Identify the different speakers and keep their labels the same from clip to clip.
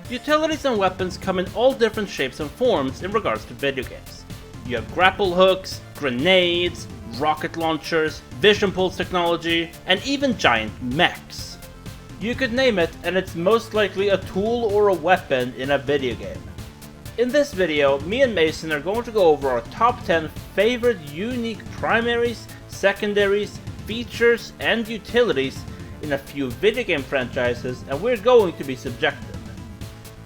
Speaker 1: Utilities and weapons come in all different shapes and forms in regards to video games. You have grapple hooks, grenades, rocket launchers, vision pulse technology, and even giant mechs. You could name it, and it's most likely a tool or a weapon in a video game. In this video, me and Mason are going to go over our top 10 favorite unique primaries, secondaries, features, and utilities in a few video game franchises, and we're going to be subjective.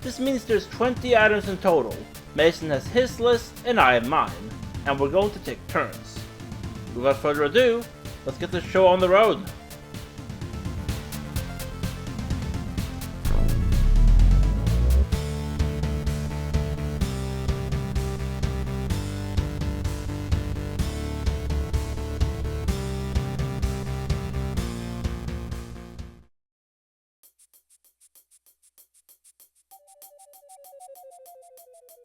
Speaker 1: This means there's 20 items in total. Mason has his list and I have mine, and we're going to take turns. Without further ado, let's get this show on the road.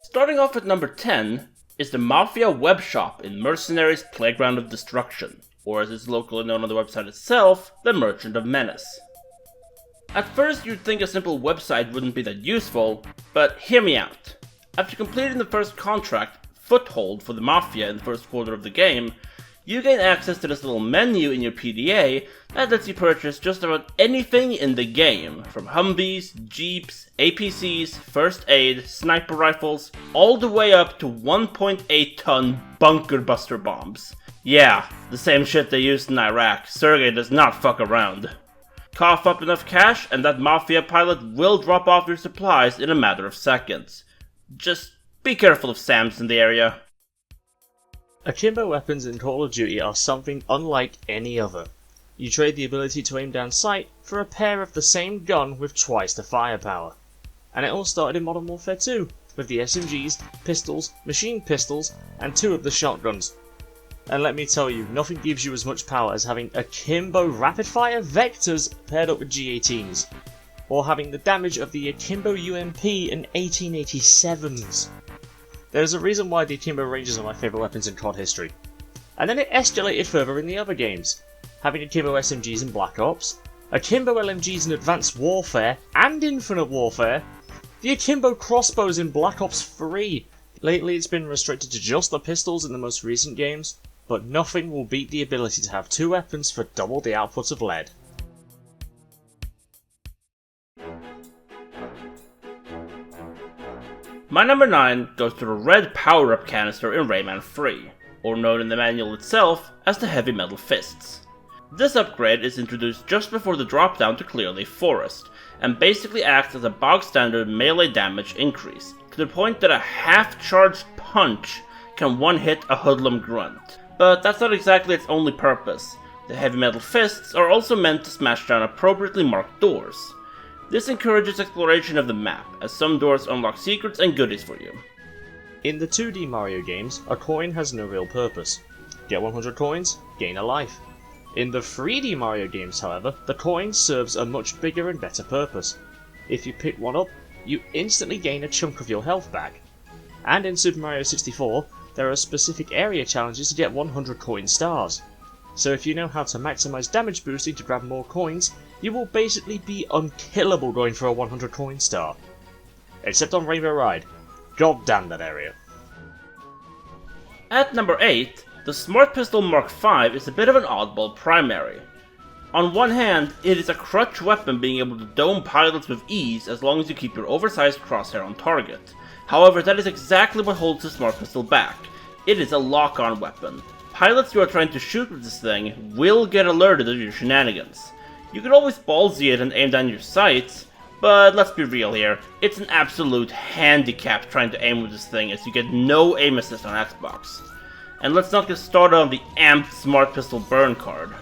Speaker 1: Starting off at number 10 is the Mafia web shop in Mercenary's Playground of Destruction, or as it's locally known on the website itself, the Merchant of Menace. At first you'd think a simple website wouldn't be that useful, but hear me out. After completing the first contract, Foothold, for the Mafia in the first quarter of the game, you gain access to this little menu in your PDA that lets you purchase just about anything in the game, from Humvees, Jeeps, APCs, first aid, sniper rifles, all the way up to 1.8 ton bunker buster bombs. Yeah, the same shit they used in Iraq. Sergey does not fuck around. Cough up enough cash and that Mafia pilot will drop off your supplies in a matter of seconds. Just be careful of SAMs in the area.
Speaker 2: Akimbo weapons in Call of Duty are something unlike any other. You trade the ability to aim down sight for a pair of the same gun with twice the firepower. And it all started in Modern Warfare 2, with the SMGs, pistols, machine pistols, and 2 of the shotguns. And let me tell you, nothing gives you as much power as having Akimbo rapid-fire vectors paired up with G18s, or having the damage of the Akimbo UMP and 1887s. There's a reason why the Akimbo Rangers are my favourite weapons in COD history. And then it escalated further in the other games, having Akimbo SMGs in Black Ops, Akimbo LMGs in Advanced Warfare and Infinite Warfare, the Akimbo crossbows in Black Ops 3. Lately it's been restricted to just the pistols in the most recent games, but nothing will beat the ability to have 2 weapons for double the output of lead.
Speaker 1: My number 9 goes to the red power-up canister in Rayman 3, or known in the manual itself as the Heavy Metal Fists. This upgrade is introduced just before the drop down to Clearleaf Forest, and basically acts as a bog-standard melee damage increase, to the point that a half-charged punch can one-hit a hoodlum grunt. But that's not exactly its only purpose. The Heavy Metal Fists are also meant to smash down appropriately marked doors. This encourages exploration of the map, as some doors unlock secrets and goodies for you.
Speaker 2: In the 2D Mario games, a coin has no real purpose. Get 100 coins, gain a life. In the 3D Mario games, however, the coin serves a much bigger and better purpose. If you pick one up, you instantly gain a chunk of your health back. And in Super Mario 64, there are specific area challenges to get 100 coin stars. So if you know how to maximize damage boosting to grab more coins, you will basically be unkillable going for a 100 coin star. Except on Rainbow Ride. God damn that area.
Speaker 1: At number 8, the Smart Pistol MK5 is a bit of an oddball primary. On one hand, it is a crutch weapon being able to dome pilots with ease as long as you keep your oversized crosshair on target. However, that is exactly what holds the Smart Pistol back. It is a lock-on weapon. Pilots who are trying to shoot with this thing will get alerted of your shenanigans. You can always ballsy it and aim down your sights, but let's be real here, it's an absolute handicap trying to aim with this thing as you get no aim assist on Xbox. And let's not get started on the amped Smart Pistol burn card.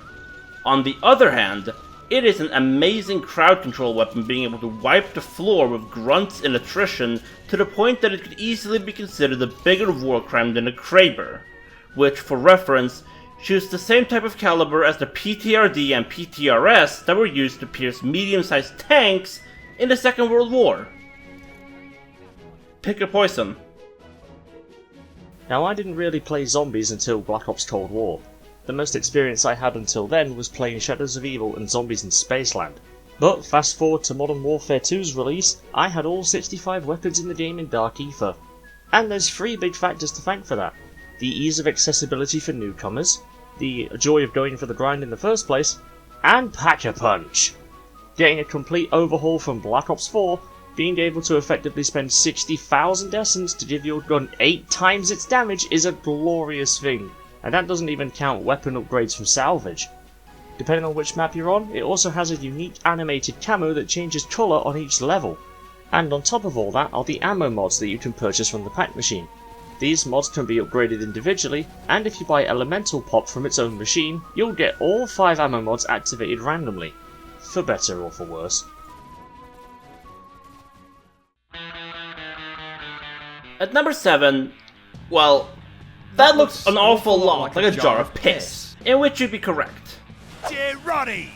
Speaker 1: On the other hand, it is an amazing crowd control weapon being able to wipe the floor with grunts and attrition to the point that it could easily be considered a bigger war crime than a Kraber, which, for reference, shoots the same type of caliber as the PTRD and PTRS that were used to pierce medium-sized tanks in the Second World War. Pick a poison.
Speaker 2: Now I didn't really play zombies until Black Ops Cold War. The most experience I had until then was playing Shadows of Evil and Zombies in Spaceland. But fast forward to Modern Warfare 2's release, I had all 65 weapons in the game in Dark Ether. And there's 3 big factors to thank for that. The ease of accessibility for newcomers, the joy of going for the grind in the first place, and Pack-a-Punch! Getting a complete overhaul from Black Ops 4, being able to effectively spend 60,000 essence to give your gun 8 times its damage is a glorious thing, and that doesn't even count weapon upgrades from salvage. Depending on which map you're on, it also has a unique animated camo that changes colour on each level. And on top of all that are the ammo mods that you can purchase from the pack machine. These mods can be upgraded individually, and if you buy Elemental Pop from its own machine, you'll get all 5 ammo mods activated randomly. For better or for worse.
Speaker 1: At number 7, well, that looks an awful lot like a jar of piss, in which you'd be correct.
Speaker 3: Jarate!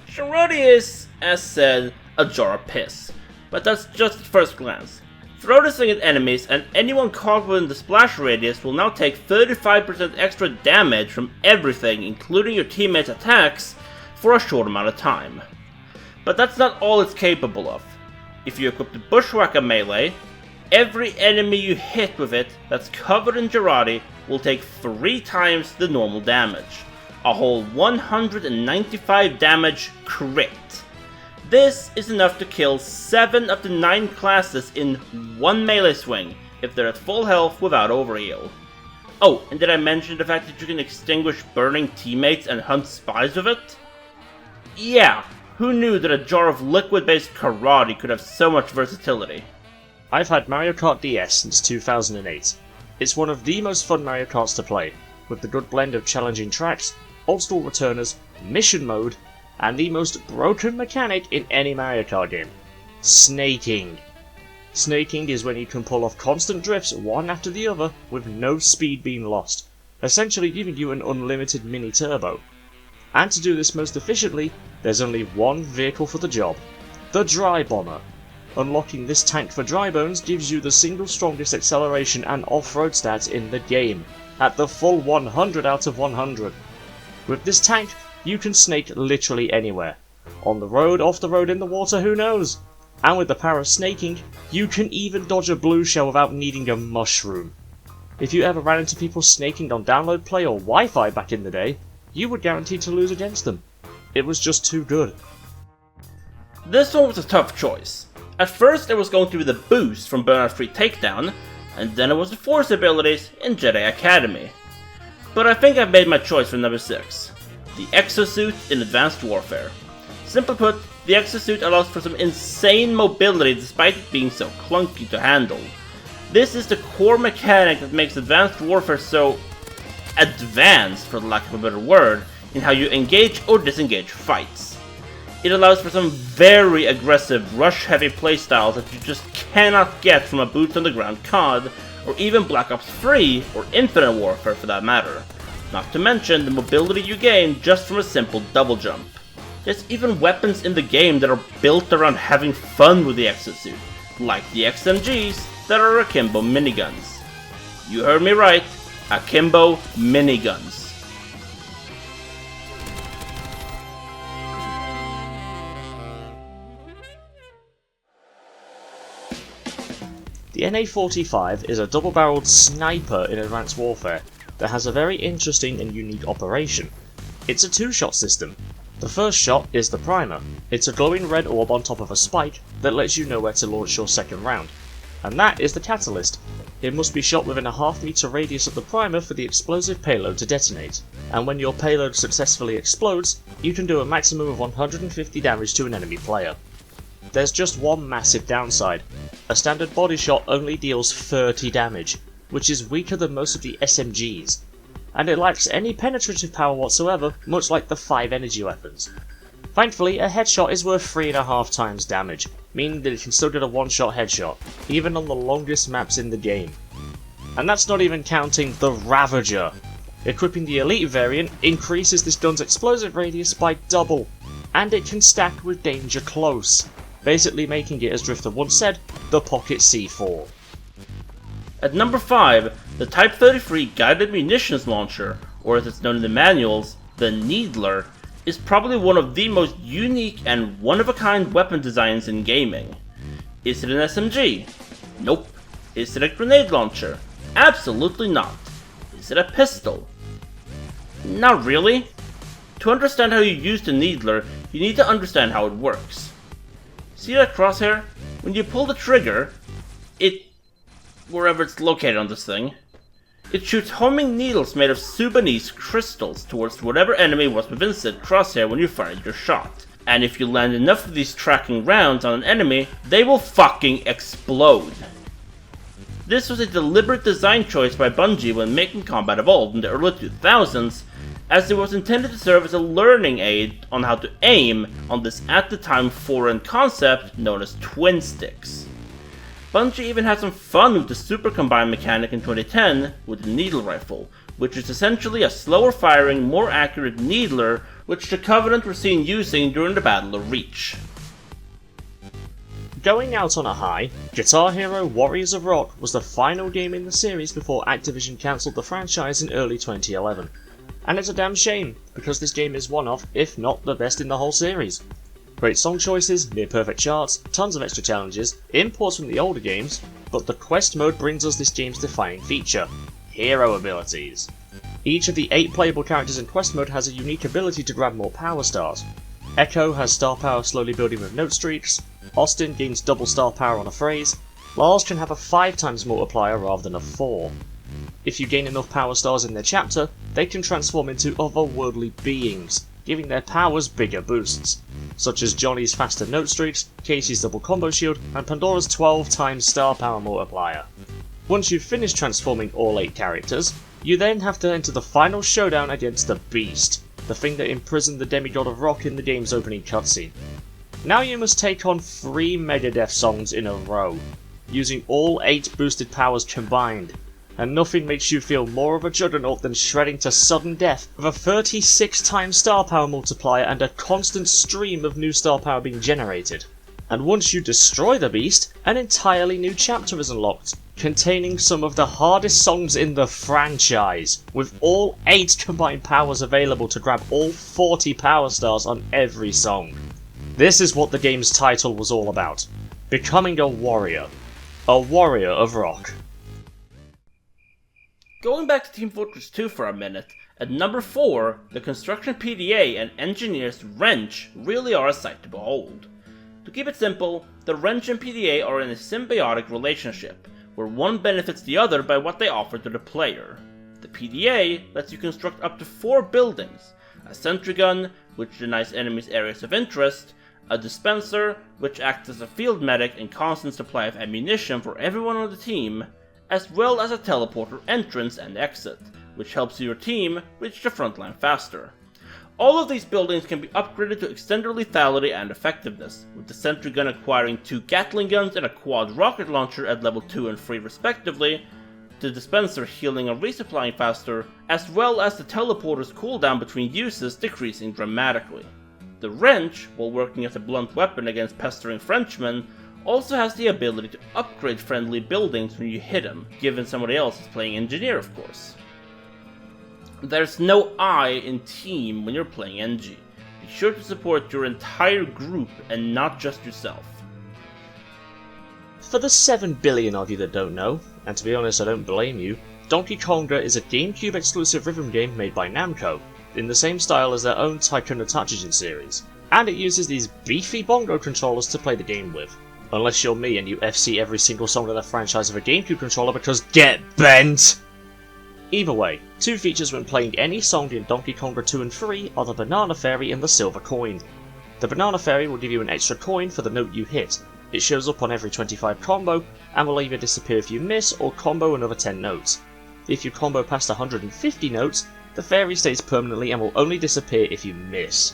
Speaker 1: Jarate is, as said, a jar of piss, but that's just at first glance. Throw this thing at enemies, and anyone caught within the splash radius will now take 35% extra damage from everything, including your teammates' attacks, for a short amount of time. But that's not all it's capable of. If you equip the Bushwhacker melee, every enemy you hit with it that's covered in Jarate will take 3 times the normal damage. A whole 195 damage crit. This is enough to kill 7 of the 9 classes in one melee swing if they're at full health without overheal. Oh, and did I mention the fact that you can extinguish burning teammates and hunt spies with it? Yeah, who knew that a jar of liquid-based karate could have so much versatility?
Speaker 2: I've had Mario Kart DS since 2008. It's one of the most fun Mario Karts to play, with the good blend of challenging tracks, old-school returners, mission mode, and the most broken mechanic in any Mario Kart game: snaking. Snaking is when you can pull off constant drifts one after the other with no speed being lost, essentially giving you an unlimited mini turbo. And to do this most efficiently, there's only one vehicle for the job: the Dry Bomber. Unlocking this tank for dry bones gives you the single strongest acceleration and off-road stats in the game, at the full 100 out of 100. With this tank, you can snake literally anywhere. On the road, off the road, in the water, who knows? And with the power of snaking, you can even dodge a blue shell without needing a mushroom. If you ever ran into people snaking on download play or Wi-Fi back in the day, you were guaranteed to lose against them. It was just too good.
Speaker 1: This one was a tough choice. At first it was going to be the boost from Burnout Free Takedown, and then it was the force abilities in Jedi Academy. But I think I've made my choice for number 6. The Exo-Suit in Advanced Warfare. Simply put, the Exo-Suit allows for some insane mobility despite it being so clunky to handle. This is the core mechanic that makes Advanced Warfare so advanced, for lack of a better word, in how you engage or disengage fights. It allows for some very aggressive, rush-heavy playstyles that you just cannot get from a boots-on-the-ground CoD, or even Black Ops 3 or Infinite Warfare for that matter. Not to mention the mobility you gain just from a simple double jump. There's even weapons in the game that are built around having fun with the Exo-Suit, like the XMGs that are Akimbo miniguns. You heard me right, Akimbo miniguns.
Speaker 2: The NA-45 is a double-barreled sniper in Advanced Warfare that has a very interesting and unique operation. It's a 2-shot system. The first shot is the primer. It's a glowing red orb on top of a spike that lets you know where to launch your second round. And that is the catalyst. It must be shot within a half-meter radius of the primer for the explosive payload to detonate. And when your payload successfully explodes, you can do a maximum of 150 damage to an enemy player. There's just one massive downside. A standard body shot only deals 30 damage, which is weaker than most of the SMGs, and it lacks any penetrative power whatsoever, much like the 5 energy weapons. Thankfully, a headshot is worth 3.5 times damage, meaning that it can still get a one-shot headshot, even on the longest maps in the game. And that's not even counting the Ravager. Equipping the Elite variant increases this gun's explosive radius by double, and it can stack with danger close, basically making it, as Drifter once said, the Pocket C4.
Speaker 1: At number 5, the Type 33 Guided Munitions Launcher, or as it's known in the manuals, the Needler, is probably one of the most unique and one-of-a-kind weapon designs in gaming. Is it an SMG? Nope. Is it a grenade launcher? Absolutely not. Is it a pistol? Not really. To understand how you use the Needler, you need to understand how it works. See that crosshair? When you pull the trigger, wherever it's located on this thing, it shoots homing needles made of Sudanese crystals towards whatever enemy was within said crosshair when you fired your shot. And if you land enough of these tracking rounds on an enemy, they will fucking explode. This was a deliberate design choice by Bungie when making Combat Evolved in the early 2000s, as it was intended to serve as a learning aid on how to aim on this at the time foreign concept known as twin sticks. Bungie even had some fun with the super combine mechanic in 2010 with the needle rifle, which is essentially a slower firing, more accurate needler which the Covenant were seen using during the Battle of Reach.
Speaker 2: Going out on a high, Guitar Hero Warriors of Rock was the final game in the series before Activision cancelled the franchise in early 2011. And it's a damn shame, because this game is one of, if not the best in the whole series. Great song choices, near perfect charts, tons of extra challenges, imports from the older games, but the quest mode brings us this game's defining feature: hero abilities. Each of the 8 playable characters in quest mode has a unique ability to grab more power stars. Echo has star power slowly building with note streaks, Austin gains double star power on a phrase, Lars can have a 5 times multiplier rather than a 4. If you gain enough power stars in their chapter, they can transform into otherworldly beings, giving their powers bigger boosts, such as Johnny's faster note streaks, Casey's double combo shield, and Pandora's 12 times star power multiplier. Once you've finished transforming all 8 characters, you then have to enter the final showdown against the Beast, the thing that imprisoned the demigod of rock in the game's opening cutscene. Now you must take on 3 Megadeth songs in a row, using all 8 boosted powers combined, and nothing makes you feel more of a juggernaut than shredding to sudden death with a 36 times star power multiplier and a constant stream of new star power being generated. And once you destroy the beast, an entirely new chapter is unlocked, containing some of the hardest songs in the franchise, with all 8 combined powers available to grab all 40 power stars on every song. This is what the game's title was all about: becoming a warrior of rock.
Speaker 1: Going back to Team Fortress 2 for a minute, at number 4, the construction PDA and engineer's Wrench really are a sight to behold. To keep it simple, the Wrench and PDA are in a symbiotic relationship, where one benefits the other by what they offer to the player. The PDA lets you construct up to 4 buildings: a sentry gun, which denies enemies areas of interest, a dispenser, which acts as a field medic and constant supply of ammunition for everyone on the team, as well as a teleporter entrance and exit, which helps your team reach the front line faster. All of these buildings can be upgraded to extend their lethality and effectiveness, with the sentry gun acquiring 2 Gatling guns and a quad rocket launcher at level 2 and 3 respectively, the dispenser healing and resupplying faster, as well as the teleporter's cooldown between uses decreasing dramatically. The Wrench, while working as a blunt weapon against pestering Frenchmen, also has the ability to upgrade friendly buildings when you hit them, given somebody else is playing engineer of course. There's no I in team when you're playing Engie. Be sure to support your entire group and not just yourself.
Speaker 2: For the 7 billion of you that don't know, and to be honest I don't blame you, Donkey Konga is a GameCube exclusive rhythm game made by Namco, in the same style as their own Tycoon no Tatsujin series, and it uses these beefy bongo controllers to play the game with. Unless you're me and you FC every single song in the franchise of a GameCube controller because get bent! Either way, 2 features when playing any song in Donkey Konga 2 and 3 are the Banana Fairy and the Silver Coin. The Banana Fairy will give you an extra coin for the note you hit. It shows up on every 25 combo, and will either disappear if you miss or combo another 10 notes. If you combo past 150 notes, the fairy stays permanently and will only disappear if you miss.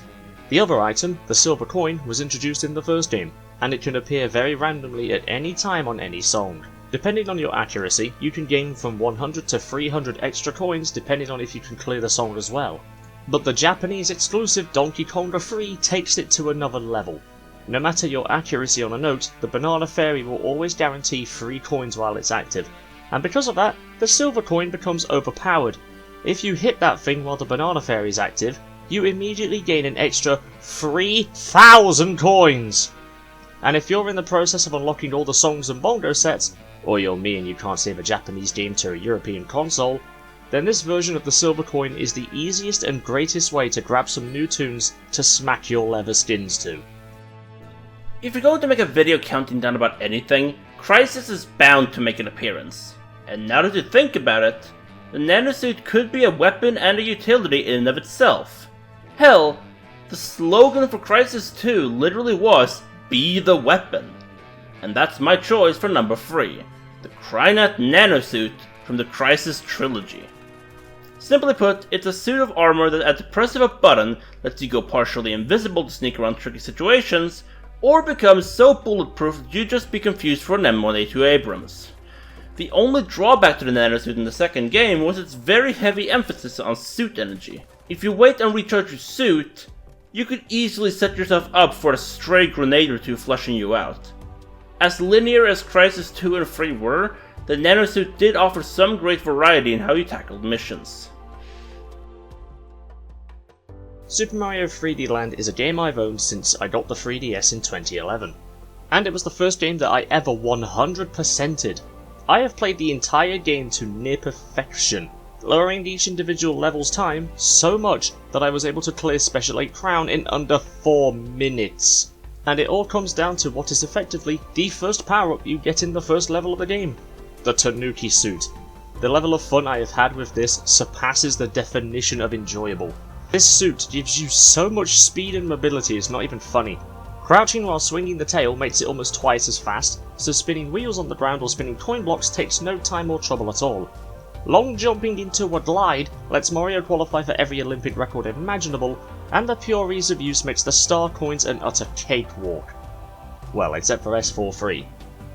Speaker 2: The other item, the Silver Coin, was introduced in the first game, and it can appear very randomly at any time on any song. Depending on your accuracy, you can gain from 100 to 300 extra coins depending on if you can clear the song as well. But the Japanese exclusive Donkey Konga 3 takes it to another level. No matter your accuracy on a note, the Banana Fairy will always guarantee 3 coins while it's active, and because of that, the Silver Coin becomes overpowered. If you hit that thing while the Banana Fairy is active, you immediately gain an extra 3,000 coins! And if you're in the process of unlocking all the songs and bongo sets, or you're me and you can't save a Japanese game to a European console, then this version of the silver coin is the easiest and greatest way to grab some new tunes to smack your leather skins to.
Speaker 1: If you're going to make a video counting down about anything, Crysis is bound to make an appearance. And now that you think about it, the Nanosuit could be a weapon and a utility in and of itself. Hell, the slogan for Crysis 2 literally was, "Be the weapon." And that's my choice for number 3, the Crynet Nanosuit from the Crysis trilogy. Simply put, it's a suit of armor that at the press of a button lets you go partially invisible to sneak around tricky situations, or becomes so bulletproof that you'd just be confused for an M1A2 Abrams. The only drawback to the Nanosuit in the second game was its very heavy emphasis on suit energy. If you wait and recharge your suit, you could easily set yourself up for a stray grenade or two flushing you out. As linear as Crysis 2 and 3 were, the Nanosuit did offer some great variety in how you tackled missions.
Speaker 2: Super Mario 3D Land is a game I've owned since I got the 3DS in 2011. And it was the first game that I ever 100%ed. I have played the entire game to near perfection, lowering each individual level's time so much that I was able to clear Special 8 Crown in under 4 minutes. And it all comes down to what is effectively the first power-up you get in the first level of the game, the Tanooki Suit. The level of fun I have had with this surpasses the definition of enjoyable. This suit gives you so much speed and mobility it's not even funny. Crouching while swinging the tail makes it almost twice as fast, so spinning wheels on the ground or spinning coin blocks takes no time or trouble at all. Long jumping into a glide lets Mario qualify for every Olympic record imaginable, and the pure ease of use makes the star coins an utter cakewalk. Well, except for S43.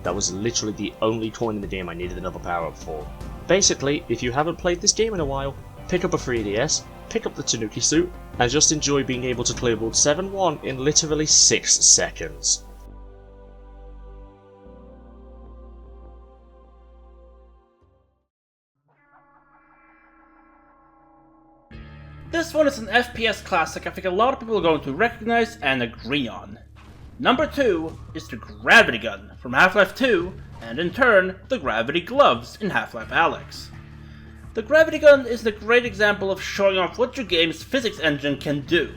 Speaker 2: That was literally the only coin in the game I needed another power-up for. Basically, if you haven't played this game in a while, pick up a 3DS, pick up the Tanooki Suit, and just enjoy being able to clear World 7-1 in literally 6 seconds.
Speaker 1: This one is an FPS classic I think a lot of people are going to recognize and agree on. Number 2 is the Gravity Gun from Half-Life 2, and in turn, the Gravity Gloves in Half-Life Alyx. The Gravity Gun is a great example of showing off what your game's physics engine can do.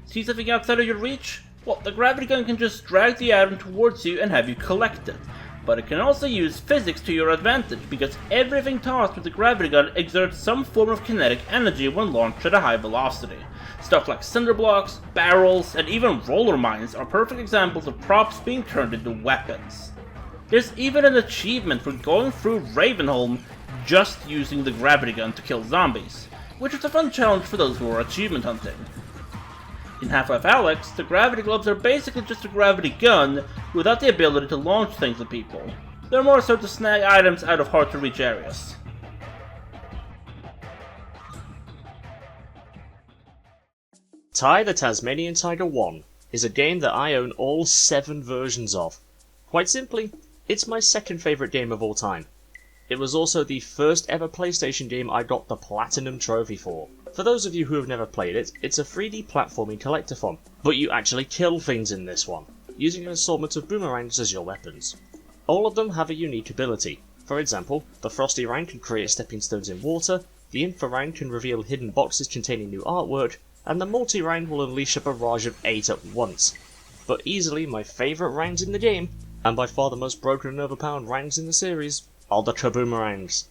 Speaker 1: See something outside of your reach? Well, the Gravity Gun can just drag the item towards you and have you collect it. But it can also use physics to your advantage, because everything tossed with the Gravity Gun exerts some form of kinetic energy when launched at a high velocity. Stuff like cinder blocks, barrels, and even roller mines are perfect examples of props being turned into weapons. There's even an achievement for going through Ravenholm just using the Gravity Gun to kill zombies, which is a fun challenge for those who are achievement hunting. In Half-Life Alyx, the Gravity Gloves are basically just a gravity gun without the ability to launch things at people. They're more so to snag items out of hard-to-reach areas.
Speaker 2: Ty the Tasmanian Tiger 1 is a game that I own all 7 versions of. Quite simply, it's my second favourite game of all time. It was also the first ever PlayStation game I got the Platinum Trophy for. For those of you who have never played it, it's a 3D platforming collectathon, but you actually kill things in this one, using an assortment of boomerangs as your weapons. All of them have a unique ability. For example, the Frosty Rang can create stepping stones in water, the Infrarang can reveal hidden boxes containing new artwork, and the Multi-Rang will unleash a barrage of 8 at once. But easily my favourite rangs in the game, and by far the most broken and overpowered rangs in the series, are the Kaboomerangs.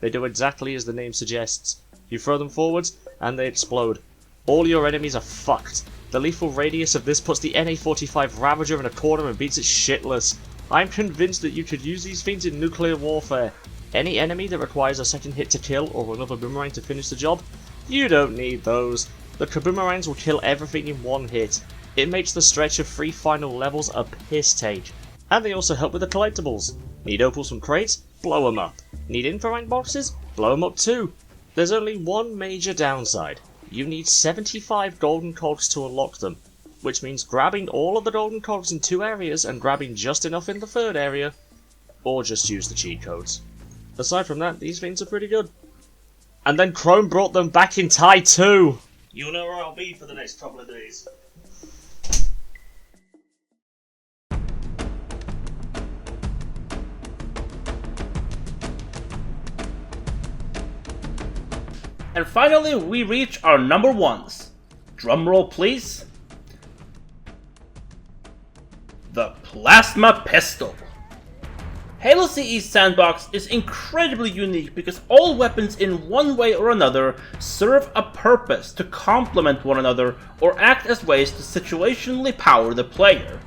Speaker 2: They do exactly as the name suggests. You throw them forwards, and they explode. All your enemies are fucked. The lethal radius of this puts the NA-45 Ravager in a corner and beats it shitless. I'm convinced that you could use these things in nuclear warfare. Any enemy that requires a second hit to kill or another boomerang to finish the job, you don't need those. The Kaboomerangs will kill everything in one hit. It makes the stretch of 3 final levels a piss take. And they also help with the collectibles. Need opals from crates? Blow them up. Need Infrarang boxes? Blow them up too. There's only one major downside. You need 75 golden cogs to unlock them, which means grabbing all of the golden cogs in 2 areas and grabbing just enough in the 3rd area, or just use the cheat codes. Aside from that, these things are pretty good. And then Chrome brought them back in Ty 2! You'll know where I'll be for the next couple of days.
Speaker 1: And finally, we reach our number ones. Drumroll, please. The Plasma Pistol. Halo CE's sandbox is incredibly unique because all weapons in one way or another serve a purpose to complement one another or act as ways to situationally power the player.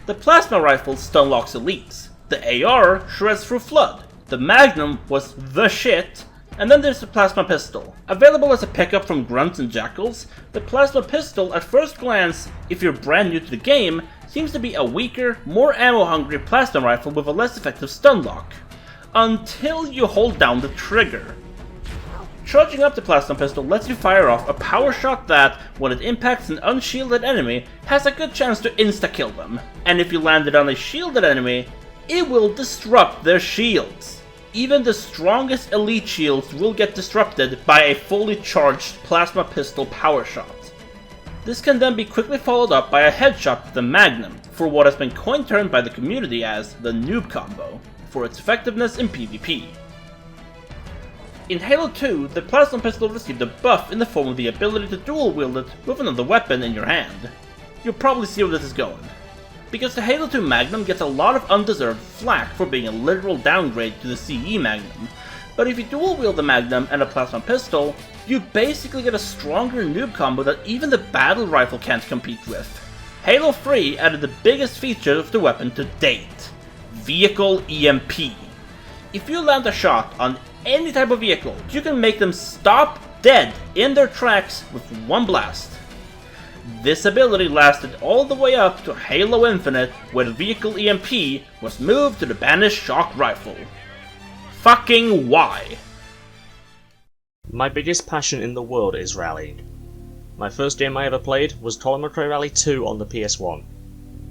Speaker 1: The plasma rifle stunlocks elites, the AR shreds through Flood, the Magnum was the shit, and then there's the Plasma Pistol. Available as a pickup from Grunts and Jackals, the Plasma Pistol at first glance, if you're brand new to the game, seems to be a weaker, more ammo-hungry plasma rifle with a less effective stun lock. Until you hold down the trigger. Charging up the Plasma Pistol lets you fire off a power shot that, when it impacts an unshielded enemy, has a good chance to insta-kill them. And if you land it on a shielded enemy, it will disrupt their shields. Even the strongest elite shields will get disrupted by a fully charged Plasma Pistol power shot. This can then be quickly followed up by a headshot with the Magnum, for what has been coin-termed by the community as the noob combo, for its effectiveness in PvP. In Halo 2, the Plasma Pistol received a buff in the form of the ability to dual-wield it with another weapon in your hand. You'll probably see where this is going. Because the Halo 2 Magnum gets a lot of undeserved flack for being a literal downgrade to the CE Magnum, but if you dual-wield the Magnum and a Plasma Pistol, you basically get a stronger noob combo that even the battle rifle can't compete with. Halo 3 added the biggest feature of the weapon to date, Vehicle EMP. If you land a shot on any type of vehicle, you can make them stop dead in their tracks with one blast. This ability lasted all the way up to Halo Infinite, where Vehicle EMP was moved to the banished shock rifle. Fucking why?
Speaker 2: My biggest passion in the world is rallying. My first game I ever played was Colin McRae Rally 2 on the PS1.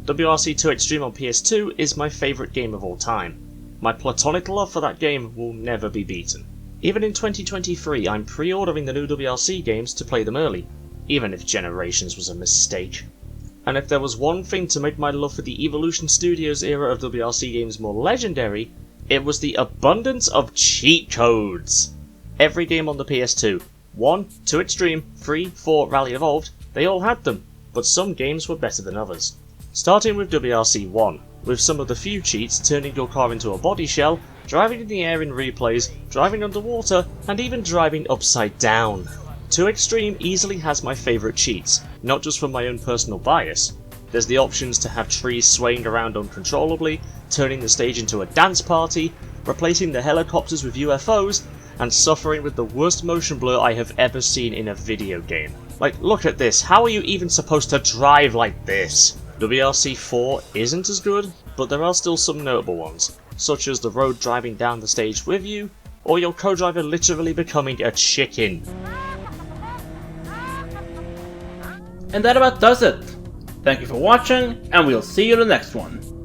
Speaker 2: WRC 2 Extreme on PS2 is my favourite game of all time. My platonic love for that game will never be beaten. Even in 2023, I'm pre-ordering the new WRC games to play them early, even if Generations was a mistake. And if there was one thing to make my love for the Evolution Studios era of WRC games more legendary, it was the abundance of cheat codes. Every game on the PS2, 1, 2 Extreme, 3, 4 Rally Evolved, they all had them, but some games were better than others. Starting with WRC 1, with some of the few cheats turning your car into a body shell, driving in the air in replays, driving underwater, and even driving upside down. 2 Extreme easily has my favourite cheats, not just from my own personal bias. There's the options to have trees swaying around uncontrollably, turning the stage into a dance party, replacing the helicopters with UFOs, and suffering with the worst motion blur I have ever seen in a video game. Like, look at this, how are you even supposed to drive like this? WRC 4 isn't as good, but there are still some notable ones, such as the road driving down the stage with you, or your co-driver literally becoming a chicken.
Speaker 1: And that about does it. Thank you for watching, and we'll see you in the next one.